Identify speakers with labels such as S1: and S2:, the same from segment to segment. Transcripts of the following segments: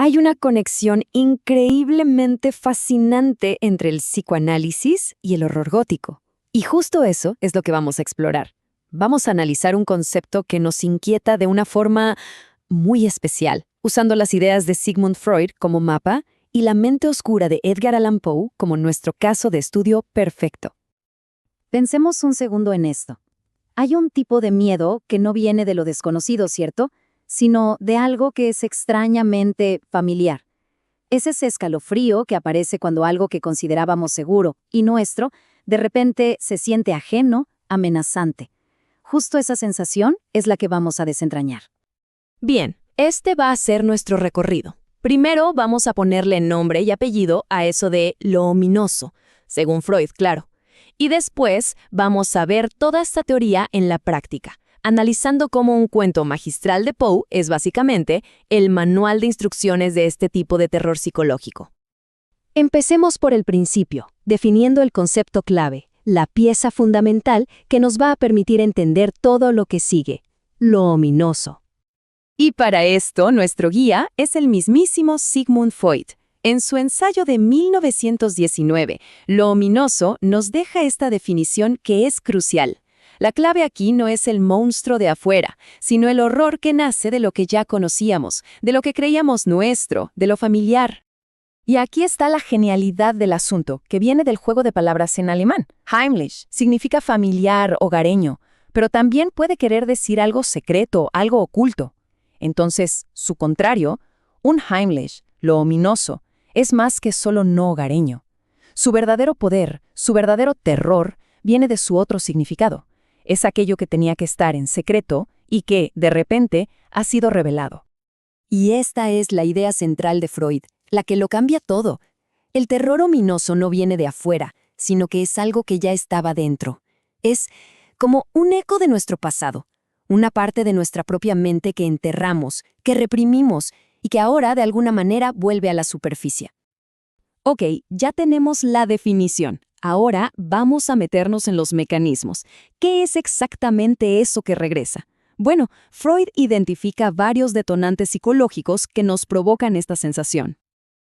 S1: Hay una conexión increíblemente fascinante entre el psicoanálisis y el horror gótico. Y justo eso es lo que vamos a explorar. Vamos a analizar un concepto que nos inquieta de una forma muy especial, usando las ideas de Sigmund Freud como mapa y la mente oscura de Edgar Allan Poe como nuestro caso de estudio perfecto.
S2: Pensemos un segundo en esto. Hay un tipo de miedo que no viene de lo desconocido, ¿cierto? Sino de algo que es extrañamente familiar. Es ese escalofrío que aparece cuando algo que considerábamos seguro y nuestro, de repente se siente ajeno, amenazante. Justo esa sensación es la que vamos a desentrañar.
S3: Bien, este va a ser nuestro recorrido. Primero vamos a ponerle nombre y apellido a eso de lo ominoso, según Freud, claro. Y después vamos a ver toda esta teoría en la práctica, analizando cómo un cuento magistral de Poe es básicamente el manual de instrucciones de este tipo de terror psicológico.
S2: Empecemos por el principio, definiendo el concepto clave, la pieza fundamental que nos va a permitir entender todo lo que sigue, lo ominoso.
S3: Y para esto, nuestro guía es el mismísimo Sigmund Freud. En su ensayo de 1919, Lo ominoso nos deja esta definición que es crucial. La clave aquí no es el monstruo de afuera, sino el horror que nace de lo que ya conocíamos, de lo que creíamos nuestro, de lo familiar. Y aquí está la genialidad del asunto, que viene del juego de palabras en alemán. Heimlich significa familiar, hogareño, pero también puede querer decir algo secreto, algo oculto. Entonces, su contrario, un Heimlich, lo ominoso, es más que solo no hogareño. Su verdadero poder, su verdadero terror, viene de su otro significado. Es aquello que tenía que estar en secreto y que, de repente, ha sido revelado.
S1: Y esta es la idea central de Freud, la que lo cambia todo. El terror ominoso no viene de afuera, sino que es algo que ya estaba dentro. Es como un eco de nuestro pasado, una parte de nuestra propia mente que enterramos, que reprimimos y que ahora de alguna manera vuelve a la superficie.
S3: Ok, ya tenemos la definición. Ahora vamos a meternos en los mecanismos. ¿Qué es exactamente eso que regresa? Bueno, Freud identifica varios detonantes psicológicos que nos provocan esta sensación.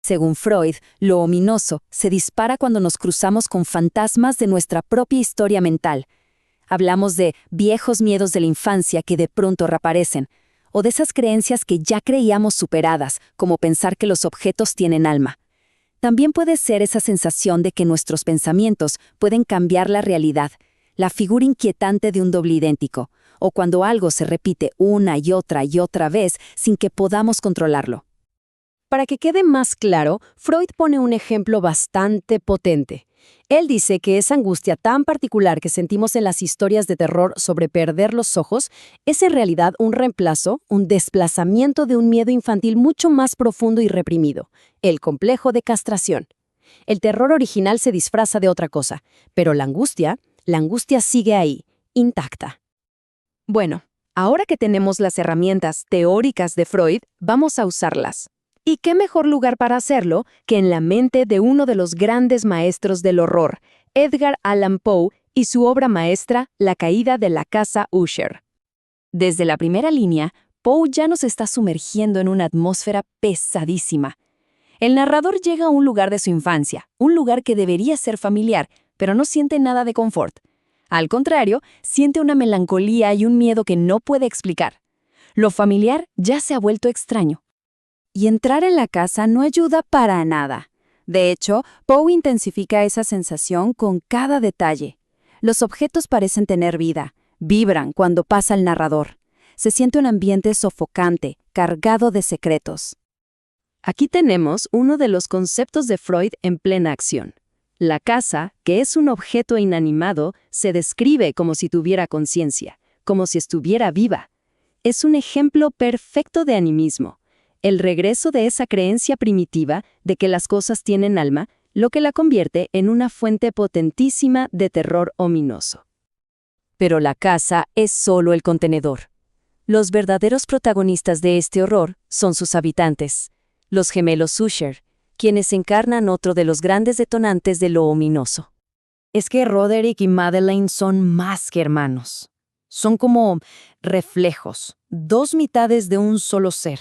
S1: Según Freud, lo ominoso se dispara cuando nos cruzamos con fantasmas de nuestra propia historia mental. Hablamos de viejos miedos de la infancia que de pronto reaparecen, o de esas creencias que ya creíamos superadas, como pensar que los objetos tienen alma. También puede ser esa sensación de que nuestros pensamientos pueden cambiar la realidad, la figura inquietante de un doble idéntico, o cuando algo se repite una y otra vez sin que podamos controlarlo.
S3: Para que quede más claro, Freud pone un ejemplo bastante potente. Él dice que esa angustia tan particular que sentimos en las historias de terror sobre perder los ojos es en realidad un reemplazo, un desplazamiento de un miedo infantil mucho más profundo y reprimido, el complejo de castración. El terror original se disfraza de otra cosa, pero la angustia sigue ahí, intacta. Bueno, ahora que tenemos las herramientas teóricas de Freud, vamos a usarlas. ¿Y qué mejor lugar para hacerlo que en la mente de uno de los grandes maestros del horror, Edgar Allan Poe, y su obra maestra, La caída de la casa Usher? Desde la primera línea, Poe ya nos está sumergiendo en una atmósfera pesadísima. El narrador llega a un lugar de su infancia, un lugar que debería ser familiar, pero no siente nada de confort. Al contrario, siente una melancolía y un miedo que no puede explicar. Lo familiar ya se ha vuelto extraño.
S2: Y entrar en la casa no ayuda para nada. De hecho, Poe intensifica esa sensación con cada detalle. Los objetos parecen tener vida, vibran cuando pasa el narrador. Se siente un ambiente sofocante, cargado de secretos.
S3: Aquí tenemos uno de los conceptos de Freud en plena acción. La casa, que es un objeto inanimado, se describe como si tuviera conciencia, como si estuviera viva. Es un ejemplo perfecto de animismo. El regreso de esa creencia primitiva de que las cosas tienen alma, lo que la convierte en una fuente potentísima de terror ominoso. Pero la casa es solo el contenedor. Los verdaderos protagonistas de este horror son sus habitantes, los gemelos Usher, quienes encarnan otro de los grandes detonantes de lo ominoso.
S1: Es que Roderick y Madeleine son más que hermanos. Son como reflejos, dos mitades de un solo ser.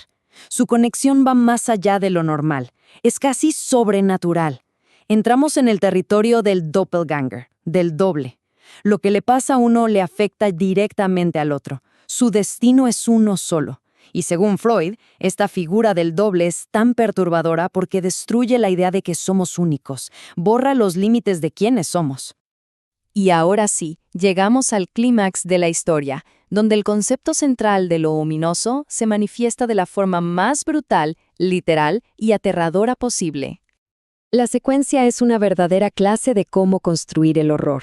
S3: Su conexión va más allá de lo normal, es casi sobrenatural. Entramos en el territorio del doppelganger, del doble. Lo que le pasa a uno le afecta directamente al otro. Su destino es uno solo. Y según Freud, esta figura del doble es tan perturbadora porque destruye la idea de que somos únicos, borra los límites de quiénes somos.
S2: Y ahora sí, llegamos al clímax de la historia, donde el concepto central de lo ominoso se manifiesta de la forma más brutal, literal y aterradora posible.
S1: La secuencia es una verdadera clase de cómo construir el horror.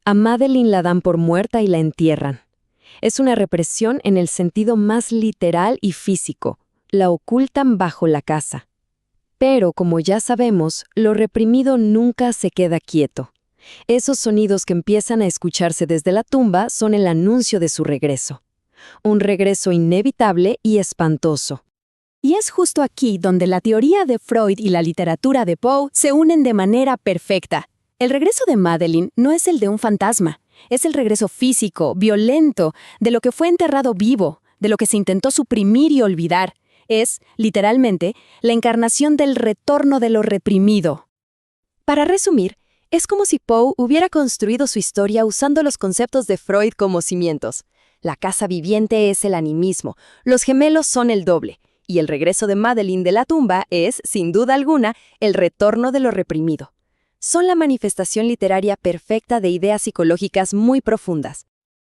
S1: A Madeleine la dan por muerta y la entierran. Es una represión en el sentido más literal y físico. La ocultan bajo la casa. Pero, como ya sabemos, lo reprimido nunca se queda quieto. Esos sonidos que empiezan a escucharse desde la tumba son el anuncio de su regreso. Un regreso inevitable y espantoso.
S4: Y es justo aquí donde la teoría de Freud y la literatura de Poe se unen de manera perfecta. El regreso de Madeleine no es el de un fantasma, es el regreso físico, violento, de lo que fue enterrado vivo, de lo que se intentó suprimir y olvidar. Es, literalmente, la encarnación del retorno de lo reprimido.
S1: Para resumir, es como si Poe hubiera construido su historia usando los conceptos de Freud como cimientos. La casa viviente es el animismo, los gemelos son el doble, y el regreso de Madeleine de la tumba es, sin duda alguna, el retorno de lo reprimido. Son la manifestación literaria perfecta de ideas psicológicas muy profundas.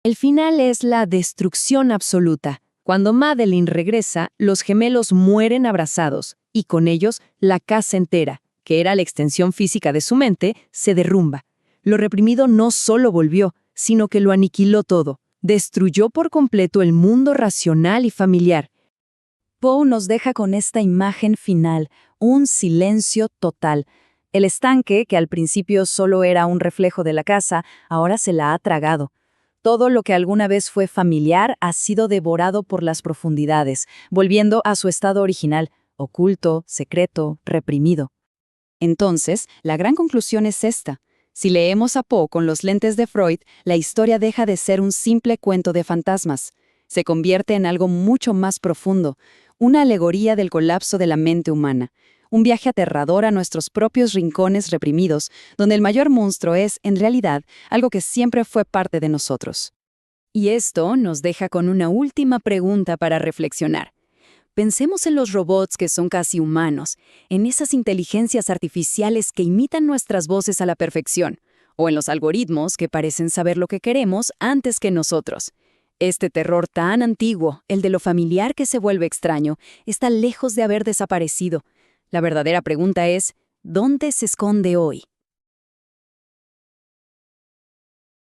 S2: El final es la destrucción absoluta. Cuando Madeleine regresa, los gemelos mueren abrazados, y con ellos la casa entera, que era la extensión física de su mente, se derrumba. Lo reprimido no solo volvió, sino que lo aniquiló todo. Destruyó por completo el mundo racional y familiar. Poe nos deja con esta imagen final, un silencio total. El estanque, que al principio solo era un reflejo de la casa, ahora se la ha tragado. Todo lo que alguna vez fue familiar ha sido devorado por las profundidades, volviendo a su estado original, oculto, secreto, reprimido. Entonces, la gran conclusión es esta. Si leemos a Poe con los lentes de Freud, la historia deja de ser un simple cuento de fantasmas. Se convierte en algo mucho más profundo, una alegoría del colapso de la mente humana. Un viaje aterrador a nuestros propios rincones reprimidos, donde el mayor monstruo es, en realidad, algo que siempre fue parte de nosotros. Y esto nos deja con una última pregunta para reflexionar. Pensemos en los robots que son casi humanos, en esas inteligencias artificiales que imitan nuestras voces a la perfección, o en los algoritmos que parecen saber lo que queremos antes que nosotros. Este terror tan antiguo, el de lo familiar que se vuelve extraño, está lejos de haber desaparecido. La verdadera pregunta es, ¿dónde se esconde hoy?